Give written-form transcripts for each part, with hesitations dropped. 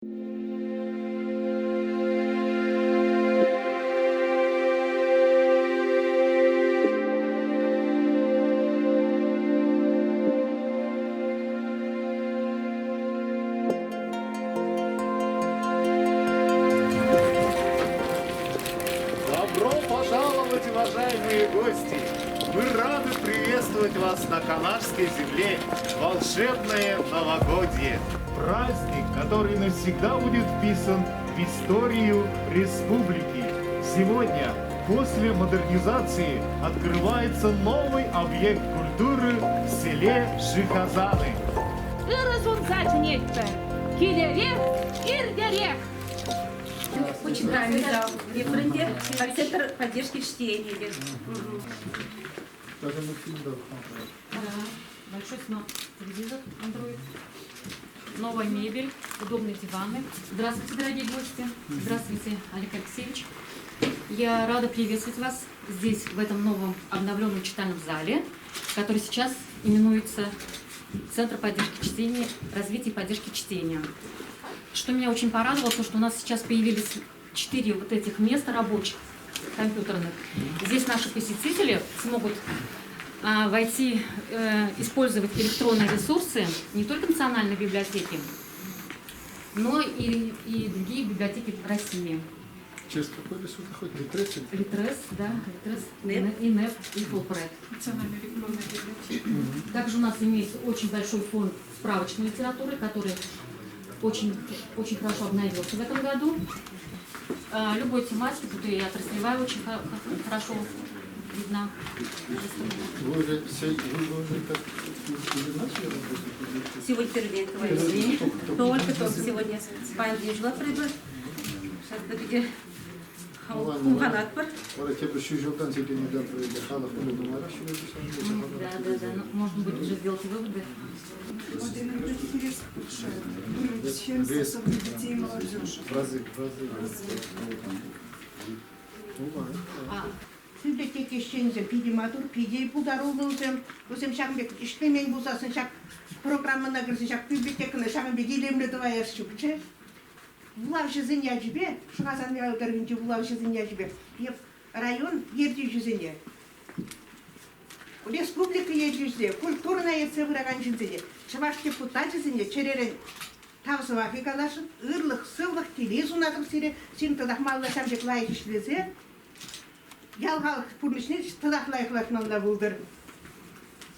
Добро пожаловать, уважаемые гости! Мы рады приветствовать вас на канадской земле в волшебное новогодье. Праздник, который навсегда будет вписан в историю республики. Сегодня, после модернизации, открывается новый объект культуры в селе Жихазаны. Очень нравится референде как центр поддержки чтения. Большой телевизор Android, новая мебель, удобные диваны. Здравствуйте, дорогие гости. Здравствуйте, Олег Алексеевич. Я рада приветствовать вас здесь, в этом новом обновленном читальном зале, который сейчас именуется Центр поддержки чтения, развития и поддержки чтения. Что меня очень порадовало, то что у нас сейчас появились 4 вот этих места рабочих, компьютерных. Здесь наши посетители смогут войти, использовать электронные ресурсы не только национальной библиотеки, но и другие библиотеки в России. Через какой ресурс хоть Литрес? Литрес, да, Литрес, и НЭП, и Фулпред. Также у нас имеется очень большой фонд справочной литературы, который очень хорошо обновился в этом году. Любой тематики, тут и отраслевая очень хорошо видна. Вы уже как начали работать? Сегодня первый день говорили. Только сегодня пандемия прибыл. Сейчас где Кумханат бар. Ora тебе еще жылдан зеленидан проявили халах или думара, что это самое? Да. Ну, можно будет уже сделать выводы. Детей и молодежи. В разы. Библиотеки işçinize pidi matur, pidi budarıldı uzun şakmek işlemeyin buzasın şak programına girsin şak bibliotekine şakın bir dilimle duvaya çıkıcı. Булавшы зыньяжбе, шугасан я ударвинчи булавшы зыньяжбе. Еп район ерди жүзіне. Республика ердюзде, культурная цевыраган жүзіне. Чаваш депутат жүзіне черерен тавсы вахикалашын, ырлық, сыллық, телез унатым сире, син тадахмаллашам жек лайық ішлезе. Ялғалық пурнышне тадахлайықлатмалла бұлдыр.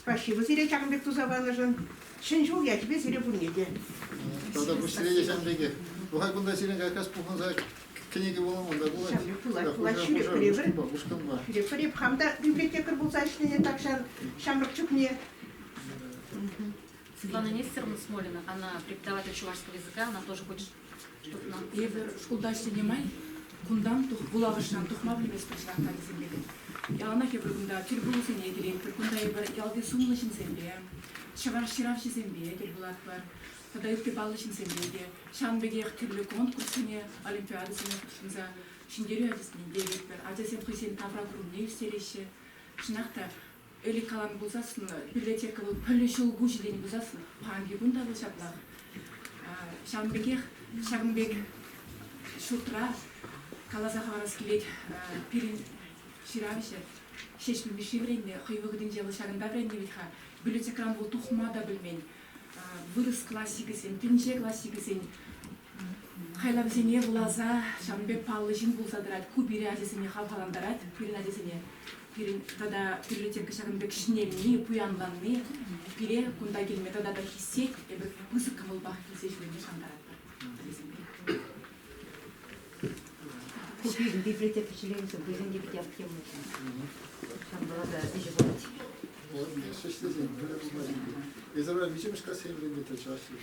Спасибо, сире Чағымбек Тузаванышын. Шын жол я тебе сире пурнеде. Тогда пусть среди шамбеги. Бухай кунда сирен как раз пухназа книги болам онда булат. Преп хамда библиотекар болса işlerine такшан шамрыкчук не. Светлана Нестеровна Смолина, она преподаватель чувашского языка, она тоже хочет что-то нам. Егер школда işlemay, kundan bulağıştan tuhma bilmez başlaqtan izimledi. Yalana kebir kunda türbülü sene direkt, kunda yer yaldı sumuluşun senbe, şavar şiravşı senbe, gel bulak var. Подают баллышын сендеге, шамбеге türlü конкурсыне, олимпиадасыне кушынза, шиндерю адысыне дегектер, адасен күйсен тавра күрімне үстереші. Шынақта, өлі калан бұлзасын, библиотека бұл пөлі шылгу жидені бұлзасын, панги күнда бұл шаплақ. Шамбеге, шағымбек шуртыра, калаза хаварас келет, пирин ширавише, шешмін біші вренне, құйвығыдың желі шағында вренне бітха, библиотекаран бұл тұхма да білмен. Вырыс классикасен, пинче классикасен, хайла бізене влаза, шамбек паллышын бұлсадырат, кубире азесіне халқаландарат, пирин азесіне, пирин тада библиотека шағымбек шинеліне, пуянланны, пире кунда келме, тада да хиссет, ебір бұзық қамыл бақ келсе жүрінде шамдарат. Купим библиотеку членцев, будем дебетя в тему. Там была да, дежавать. Израиль мичемшка севренде тачаси.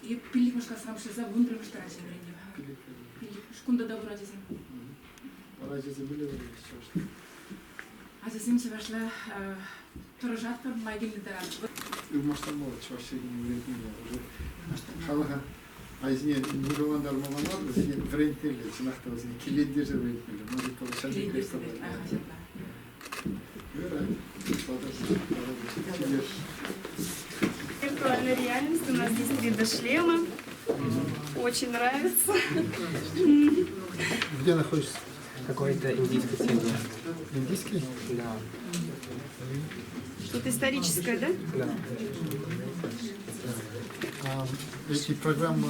И пиликмашка срамшыза, вундрымыштара жемренде. Шкунда да урадезем. Урадезе были чашки. Азесем севашла торожат пар майгелли даран. И в масштабе чашки не уже. Халаха. А из нее мужевандар маманар, врентели, ценахта возьми, килендер же врентели, может получать крестово. Виртуальная реальность, у нас есть 3D-шлемы. очень нравится. Где находишься? Какой-то индийской семьи. Индийский? Да. Что-то историческое, да? Да. А эти программы,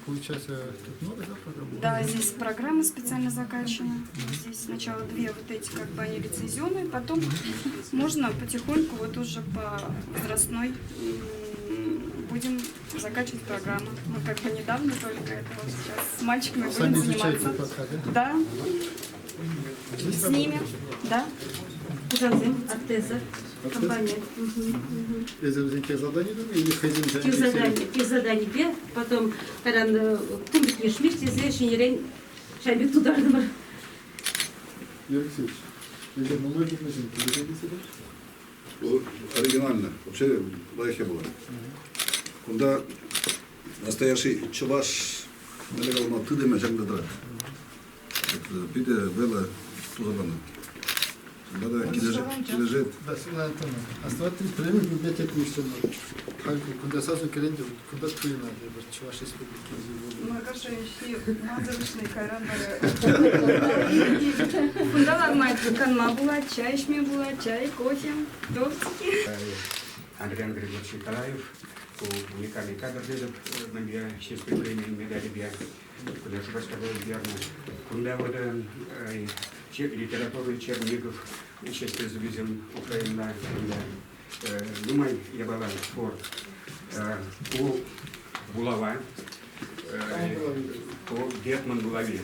получается, тут много, да, программ? Да, здесь программа специально закачана. Здесь сначала две вот эти, как бы они лицензионные, потом можно потихоньку вот уже по возрастной будем закачивать программу. Мы как бы недавно только это вот сейчас с мальчиками Сами будем изучаете заниматься. пока, да? Да, Здесь с ними, да. Жанзем, Артеза, компания. Эти задания или хозяин? Те задания бе, потом, когда кумбик не шмиш, те зешенерен шайбик туда дымыр. Юрий Алексеевич, это многие нужны. Оригинально. Вообще лайхе было. Куда настоящий чуваш налегал на ты деме жак дадра. Пиде было тузабана. Надо килежет. Да, Светлана Антоновна, оставайтесь прямо в библиотеке Мишина. Куда сразу календарь, куда ты надо, чуваш республики. Многошеющие мазырышные карандары. Куда нормально? Канма была, чай, шме была, чай, кофе, тортики. Андриан Григорьевич Николаев, уникальный кадр дедов, мне 6 премий, медали бья, куда же рассказал верно. Куда вот литературы Чернигов, 6 завезен Украина, думай, я была спорт. У Булава, у Гетман Булави.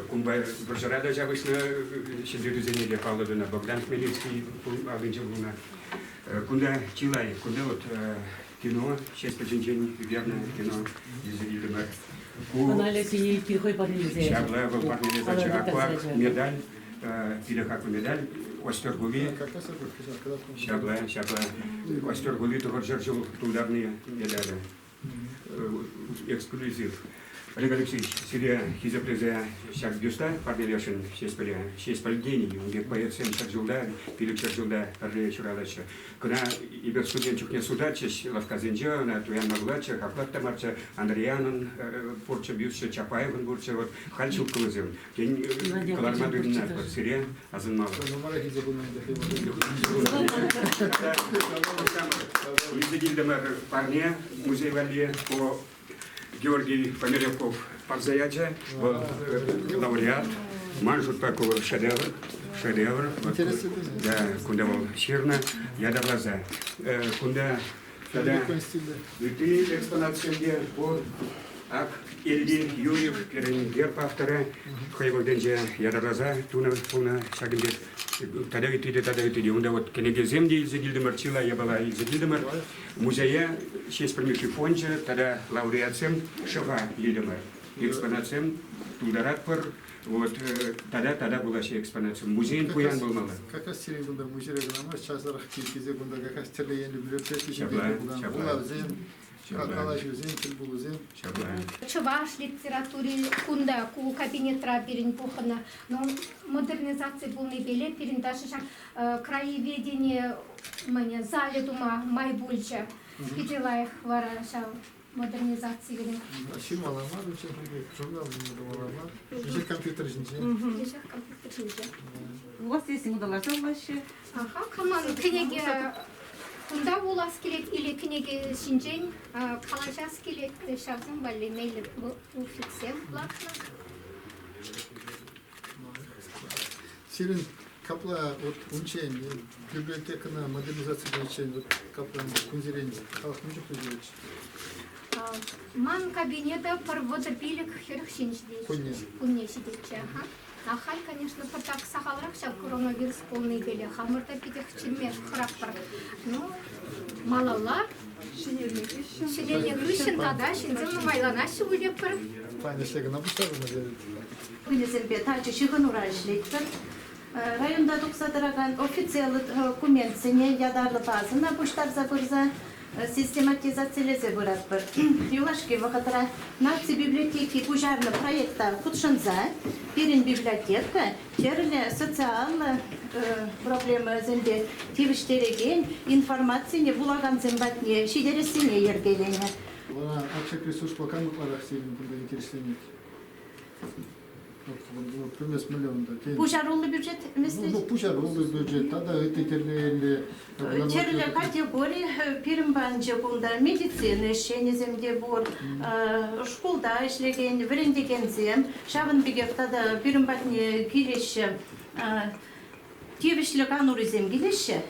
Кумбай Брожарада обычно сидели за неделю Павловна, Богдан Хмельницкий, Авинчевлуна. Куда Чилай, куда вот кино, 6 день, верное кино из Ильдема. Шабла, вы парни задача, аквак, медаль, пилехаку медаль, Остергули, Шабла, Остергули, то держал ударные медали. Эксклюзив. Олег Алексеевич, себе хизопрезе шаг бюста, парнелешин, 6 пальдений, он где поет 7 шагжулда, пилик шагжулда, парнеле чуралача. Когда ибер студентчик не судачиш, лавказенджа, на туян маглача, хаплатта марча, Андриянын, порча бюстча, Чапаевын бурча, вот, хальчук кылызын. Кен калармадын на сире, азын мало. Изидильдемер парне, музей вали по Георгий Померяков Парзаяча, лауреат, манжут такой шедевр. Да, куда был Щирна, я до глаза. Куда, когда ты экспонация по Ак Ильи Юрьев, Герб автора, Хайвал Денджа, я до глаза, туна, шагнде. Тогда и он вот книги земли из Гильдемар Чила, я была из Гильдемар, музея, 6 премий фонда, тогда лауреатцем Шафа Гильдемар, экспонациям Тулдаратпар, вот тогда была еще экспонация. Музей Пуян был мало. Как раз серия гунда музея гнама, сейчас архитектура гунда, как раз телеян библиотеки, Шабла. Чуваш литературе кунда ку кабинетра перен пухана, но модернизация полной беле перен даже краеведение мне зале дума май больше видела их вараша модернизации велен. Шимала мар, учил журнал не думала мар. Еще компьютер жинче. Еще компьютер жинче. У вас есть модалажа вообще? Ага, команда книги кунда улас келет или книги шинжен калажас келет шарзан балли мейлі уфиксем платно. Сирин капла от учень библиотека на модернизацию учень вот капла кунзирень халах мужик изучить. Ман кабинета парвода пилик херх шинждей. Кунне сидетче, ага. Ахай, конечно, так сахалрак, сейчас коронавирус полный беле, хамырта питех чимеш храппар. Ну, малалар, шенерне грышин, тогда шинзем майланаши улеппар. Паня шлега на бустару назовет. Күнесенбе тачы шығын ұрайшылықтыр. Районда тұқсатыраған официалы документсіне ядарлы базына бұштар забырза систематизациялезе бұратпыр. Юлашки вақытыра нации библиотеки пожарны проекта құтшынза, перен библиотека, терлі социалы проблемы зімде тивіштереген информацияне бұлаған зімбатне шидересіне ергелене. Бана акча ресурс пока мы пора сильно куда интереснее. Вот примес миллион да. Пушарулы бюджет вместе. Ну пушарулы бюджет, тогда это терли. Черле категории первым банче кунда медицина шене земде бор школда ишлеген врендеген зем шабын бигев тогда первым батне килеше Тивишлек ануры земгилеше,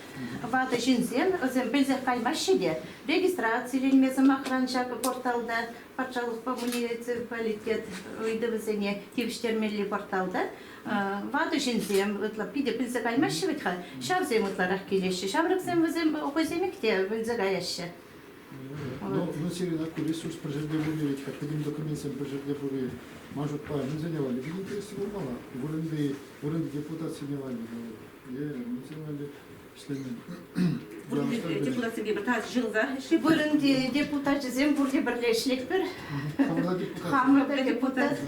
вата жинзем, зем пельзех каймашиде, регистрациялемезем охранчак порталда, патшалық по муниципалитет уйдывызене тивиштермелли порталда, вата жинзем, пиде пельзех каймаши витха, шавзем утларах килеше, шаврыкзем вызем окоземекте пельзегаяще. Ну, серьезно, ресурс проживания, как один документ проживания, может, по не занимали, не интересовало, уровень депутации не вали. Бұрын депутат жезем бұрде бірлешлік бір. Хамырда депутат.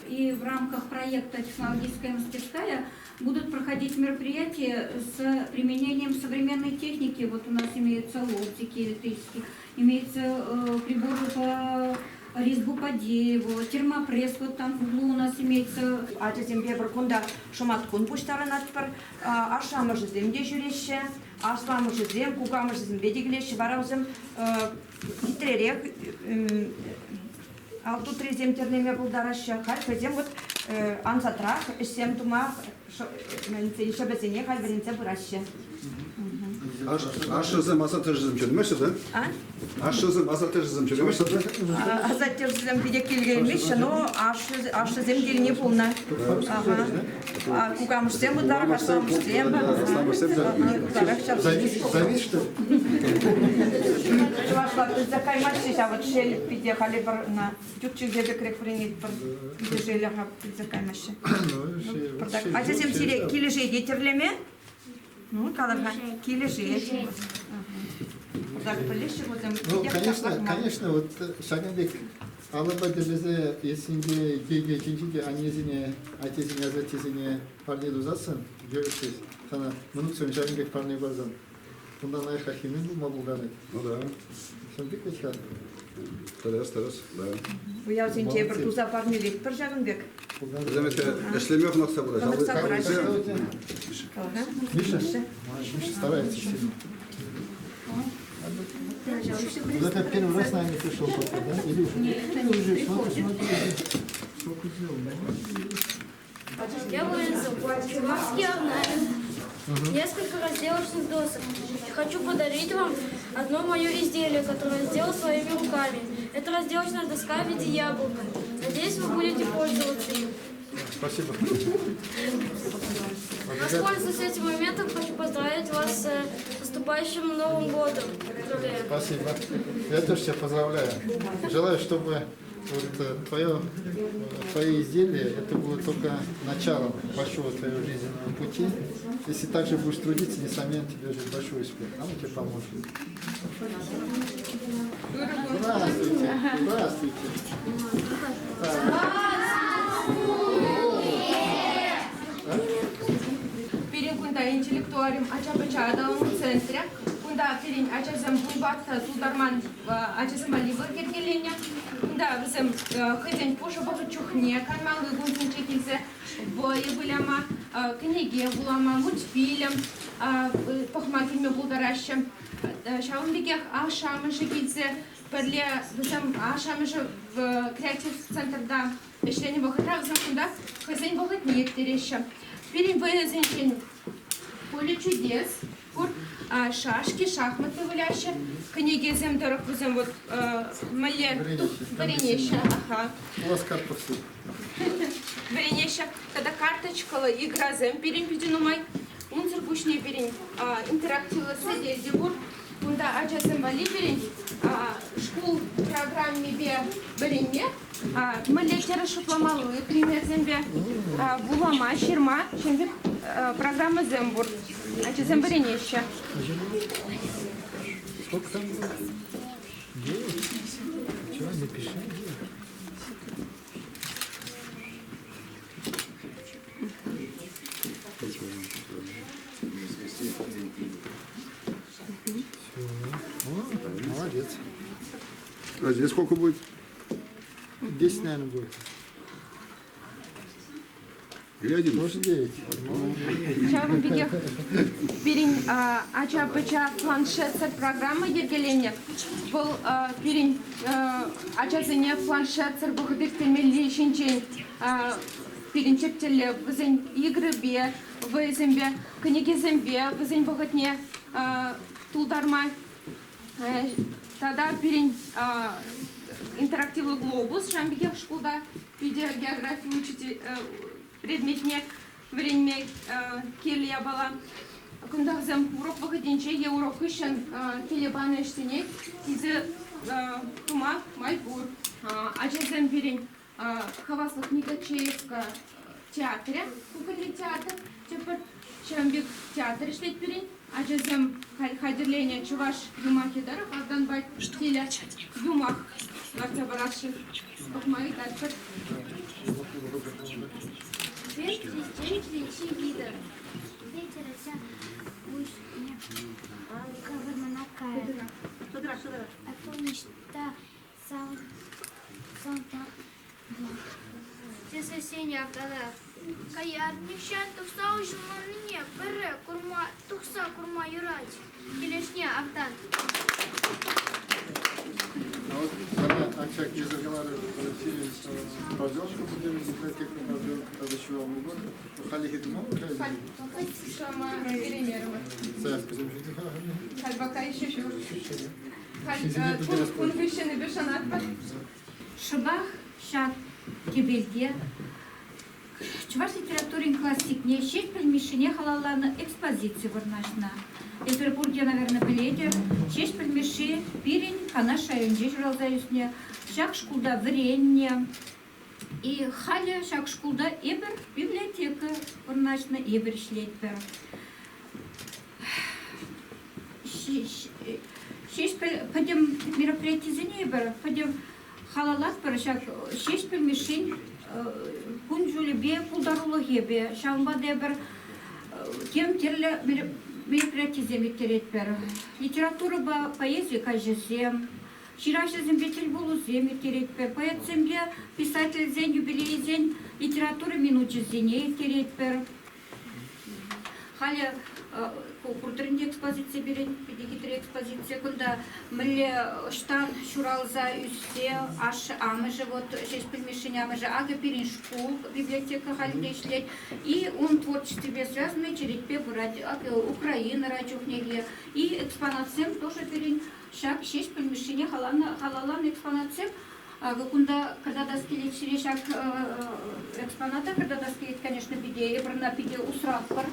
И в рамках проекта «Технологическая мастерская» будут проходить мероприятия с применением современной техники. Вот у нас имеются лоптики электрические, имеются приборы по резьбу по дереву, термопресс, вот там в углу у нас имеется. А зембе бір күнда шуматкун пуштарынат бір, ашамы жызем де жүреше, ашламы жызем, кугамы жызем бедегілеші, бараузым итререк, алту трезем тернеме бұлдарашы, халь вот ансатрах, ішсем тумақ, шабезене халь бірінце бұрашы. Ашызым азатыржызым жүрмеші, да? Ашызым азатыржызым жүрмеші, да? Азатыржызым биде келгенмеші, но ашызым келіне болна. Кугамышсем бұлдар, ашламышсем. Завис, что ли? Чувашла, ты закайматшись, а вот шель биде хали бар на тютчик зебе крек принит биде шеляха закаймаши. А зазем кележей детерлеме? Ну, каларга килежет. Ну, конечно, вот Шагандек, алаба делезе, если геге чинчиге, анезине, атезине, азатезине, парни дузасан, görüşürüz. Sana mınık sonra Şagandek parni bazen. Bundan ayakta kimin bu mabulgane? Ну да. Sen bir kaçar. Тарас, да. Bu yav sen çeper tuza parni lek per Şagandek. Замете, эшлемёв нахса бura. Миша старается сильно. Это первый раз, наверное, пришел пока, да? Или уже? Смотри. Сколько сделал, Я вырезал чувашский орнамент, несколько разделочных досок. Хочу подарить вам одно мое изделие, которое я сделал своими руками. Это разделочная доска в виде яблока. Надеюсь, вы будете пользоваться им. Спасибо. Воспользуясь этим моментом, хочу поздравить вас с наступающим Новым годом. Спасибо. Я тоже тебя поздравляю. Желаю, чтобы вот твои изделия, это было только началом большого твоего жизненного пути. Если так же будешь трудиться, несомненно, тебе ждет большой успех. А мы тебе поможем. Здравствуйте. Здравствуйте. Перед кунда интеллектуариум ача-бача в центре. Кунда перед ача-зем буйбатта тударман ача-зем аливы кергеленя. Кунда взем хызен пуша бахы чухне, кармалы гунзен чекилзе бой выляма, книги булама, мультфильм, пахмакильме булдаращем. Шаумбекех ашамы жекилзе, перле взем ашамы же в креатив центрда. Ишлене бахытра взем кунда хызен бахыт нектерещем. Перед выезжением поле чудес, шашки, шахматы вылящие, книги земдоров, взем вот мале варенеща, ага. У вас карта все. Варенеща, когда карточка, игра зем перед пидинумай, унцер пушни перед интерактивно сидеть, дебур, кунда ача зембали перед школ программе бе береме. Малечера шупломалу, пример зембе, булама, ширма, чем программа зембур, а че земберенеща. Сколько там было? 9? Чего не пиши? Молодец. А здесь сколько будет? 10, наверное, будет. Или 11? Может, 9. Чабы бегех перин ача пача планшет программа ергелене. Был перин ача зене планшет сер бухдик темели шинчен перин чептеле вызен игры бе вызенбе книги зембе вызен бухотне тулдарма тогда перин интерактивный глобус шамбегех школда видео географию учите предметне время келия бала күндәгъзем урок вакытынча я урок өчен телебаны эштене тизе тума майбур ачазем берин хаваслык Никачеевка театре кукольный театр теперь Шамбек театр эшлет берин ачазем хадирление чуваш юмахидаров Авданбай теле юмах варта бараши окмай дальше. Ветер лечи вида. Ветер вся пусть кавырманакая. А помнишь, та солдат. Те соседи автода. Каяр нишан тухса ужманине пере курма тухса курма юрать. Келешне автан. А вот Акчак языклары поддержку будем библиотеку разучивал в год. Халихи думал, Шама перемерма. Хальбака еще шур. Кун вишены бешанат. Шабах шаг кебельге. Чуваш литературин классик не щет пельмешине халалана экспозиции варнашна. В Петербурге, наверное, билете. Щет пельмеши пирень канаша юнджи журалзаюсне. Шаг шкулда варенье. И халя шаг шкулда эбер библиотека варнашна эбер шлетбер. Щет пойдем мероприятие за небер. Пойдем халалат пер шаг щет пельмешин. Кунжулебе, пулдарулогебе, шамбадебер, кем терле мероприятие земетеретбер. Литература ба поэзия кажесем, шираше зембетель булу земетеретбер, поэт зембе, писатель зень, юбилей зень, литература минуче зене теретбер. Халя куртырынде экспозиция берен, педикитре экспозиция, кunda мле штан шуралза үсте, аш амыжы вот шесть пельмешиня амыжы, ага перин школ, библиотека халінде ишлет, и он творчестве связанный чередпе брать, Украина радиохнеге, и экспонациям тоже перин шаг шесть пельмешиня халалан экспонациям, кunda когда доскелет шаг экспоната, когда доскелет, конечно, биде, ебрана биде усратпар,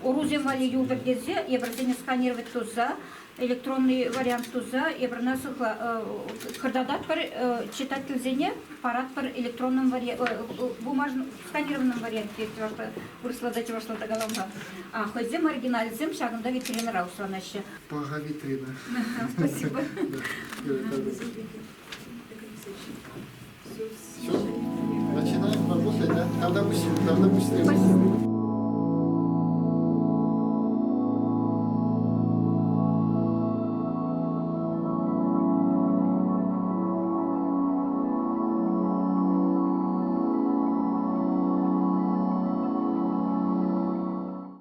Орузем вали юбергезе, ебрзене сканировать туза, электронный вариант туза, ебрнасыхла кардадат пар читатель зене, парад пар электронном варианте, бумажном сканированном варианте, вырсладать вашла до головга. А хотзем оригинальзем шагом до ветеринара усланаще. Пага витрина. Спасибо. Все, начинаем работать, да? Тогда быстрее.